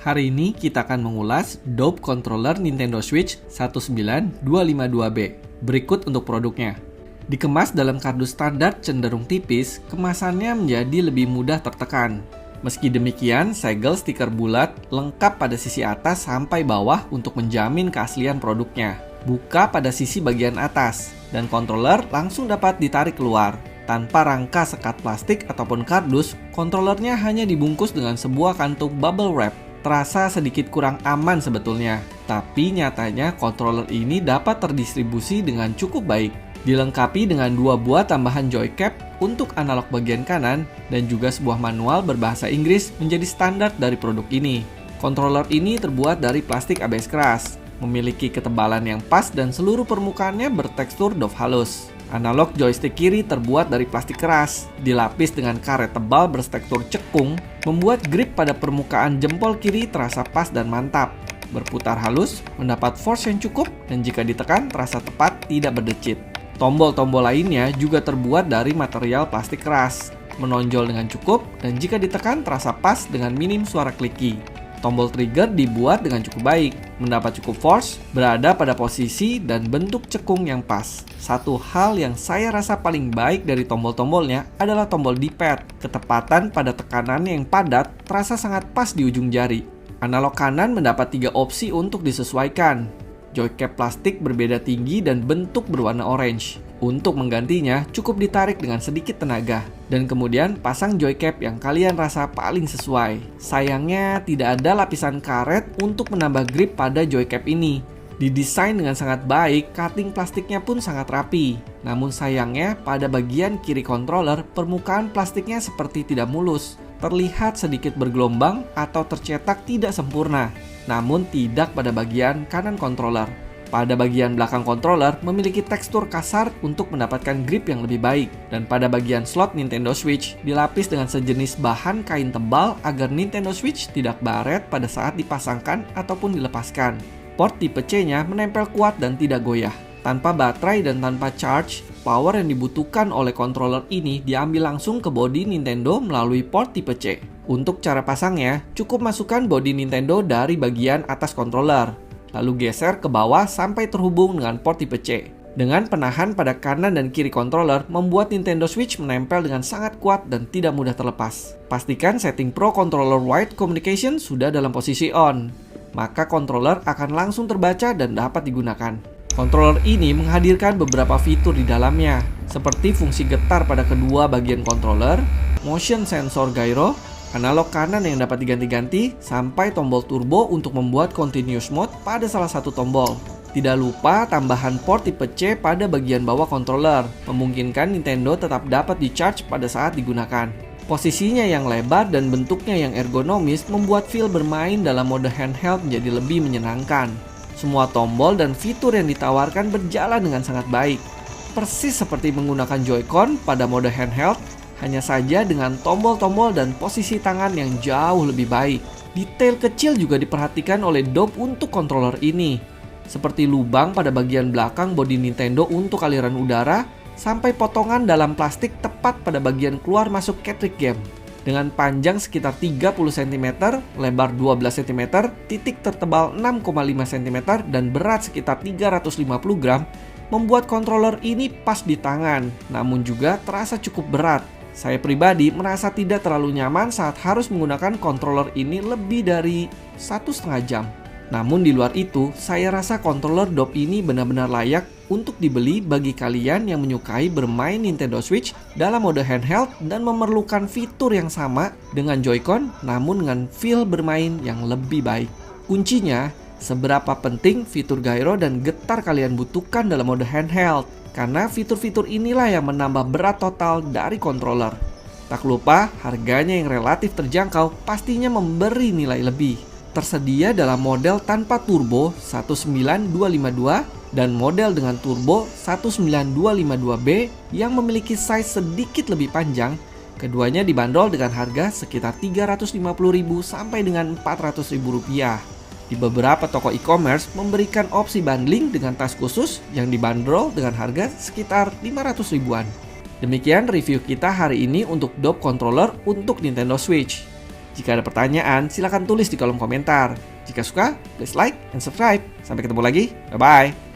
Hari ini kita akan mengulas Dope Controller Nintendo Switch 19252B. Berikut untuk produknya. Dikemas dalam kardus standar cenderung tipis, kemasannya menjadi lebih mudah tertekan. Meski demikian, segel stiker bulat lengkap pada sisi atas sampai bawah untuk menjamin keaslian produknya. Buka pada sisi bagian atas, dan controller langsung dapat ditarik keluar. Tanpa rangka sekat plastik ataupun kardus, kontrolernya hanya dibungkus dengan sebuah kantung bubble wrap. Terasa sedikit kurang aman sebetulnya, tapi nyatanya controller ini dapat terdistribusi dengan cukup baik. Dilengkapi dengan 2 buah tambahan joy cap untuk analog bagian kanan dan juga sebuah manual berbahasa Inggris menjadi standar dari produk ini. Controller ini terbuat dari plastik ABS keras, memiliki ketebalan yang pas dan seluruh permukaannya bertekstur doff halus. Analog joystick kiri terbuat dari plastik keras, dilapis dengan karet tebal bertekstur cekung, membuat grip pada permukaan jempol kiri terasa pas dan mantap. Berputar halus, mendapat force yang cukup, dan jika ditekan terasa tepat, tidak berdecit. Tombol-tombol lainnya juga terbuat dari material plastik keras, menonjol dengan cukup, dan jika ditekan terasa pas dengan minim suara kliki. Tombol trigger dibuat dengan cukup baik, mendapat cukup force, berada pada posisi dan bentuk cekung yang pas. Satu hal yang saya rasa paling baik dari tombol-tombolnya adalah tombol D-pad. Ketepatan pada tekanan yang padat terasa sangat pas di ujung jari. Analog kanan mendapat 3 opsi untuk disesuaikan. Joy cap plastik berbeda tinggi dan bentuk berwarna orange. Untuk menggantinya, cukup ditarik dengan sedikit tenaga. Dan kemudian pasang joy cap yang kalian rasa paling sesuai. Sayangnya, tidak ada lapisan karet untuk menambah grip pada joy cap ini. Didesain dengan sangat baik, cutting plastiknya pun sangat rapi. Namun sayangnya, pada bagian kiri controller, permukaan plastiknya seperti tidak mulus. Terlihat sedikit bergelombang atau tercetak tidak sempurna. Namun tidak pada bagian kanan controller. Pada bagian belakang controller memiliki tekstur kasar untuk mendapatkan grip yang lebih baik. Dan pada bagian slot Nintendo Switch dilapis dengan sejenis bahan kain tebal agar Nintendo Switch tidak baret pada saat dipasangkan ataupun dilepaskan. Port tipe C-nya menempel kuat dan tidak goyah. Tanpa baterai dan tanpa charge, power yang dibutuhkan oleh controller ini diambil langsung ke bodi Nintendo melalui port tipe C. Untuk cara pasangnya, cukup masukkan bodi Nintendo dari bagian atas controller, lalu geser ke bawah sampai terhubung dengan port tipe C. Dengan penahan pada kanan dan kiri controller, membuat Nintendo Switch menempel dengan sangat kuat dan tidak mudah terlepas. Pastikan setting Pro Controller Wide Communication sudah dalam posisi on, maka controller akan langsung terbaca dan dapat digunakan. Controller ini menghadirkan beberapa fitur di dalamnya, seperti fungsi getar pada kedua bagian controller, motion sensor gyro, analog kanan yang dapat diganti-ganti, sampai tombol turbo untuk membuat continuous mode pada salah satu tombol. Tidak lupa tambahan port tipe C pada bagian bawah controller, memungkinkan Nintendo tetap dapat di-charge pada saat digunakan. Posisinya yang lebar dan bentuknya yang ergonomis membuat feel bermain dalam mode handheld menjadi lebih menyenangkan. Semua tombol dan fitur yang ditawarkan berjalan dengan sangat baik. Persis seperti menggunakan Joy-Con pada mode handheld, hanya saja dengan tombol-tombol dan posisi tangan yang jauh lebih baik. Detail kecil juga diperhatikan oleh Dope untuk controller ini, seperti lubang pada bagian belakang bodi Nintendo untuk aliran udara, sampai potongan dalam plastik tepat pada bagian keluar masuk cartridge game. Dengan panjang sekitar 30 cm, lebar 12 cm, titik tertebal 6,5 cm, dan berat sekitar 350 gram, membuat controller ini pas di tangan, namun juga terasa cukup berat. Saya pribadi merasa tidak terlalu nyaman saat harus menggunakan controller ini lebih dari 1,5 jam. Namun di luar itu, saya rasa controller Dope ini benar-benar layak untuk dibeli bagi kalian yang menyukai bermain Nintendo Switch dalam mode handheld dan memerlukan fitur yang sama dengan Joy-Con, namun dengan feel bermain yang lebih baik. Kuncinya, seberapa penting fitur gyro dan getar kalian butuhkan dalam mode handheld, karena fitur-fitur inilah yang menambah berat total dari controller. Tak lupa, harganya yang relatif terjangkau pastinya memberi nilai lebih. Tersedia dalam model tanpa turbo 19252 dan model dengan turbo 19252B yang memiliki size sedikit lebih panjang. Keduanya dibanderol dengan harga sekitar Rp350.000 sampai dengan Rp400.000. Di beberapa toko e-commerce memberikan opsi bundling dengan tas khusus yang dibanderol dengan harga sekitar 500 ribuan. Demikian review kita hari ini untuk Dope Controller untuk Nintendo Switch. Jika ada pertanyaan, silakan tulis di kolom komentar. Jika suka, please like and subscribe. Sampai ketemu lagi. Bye-bye.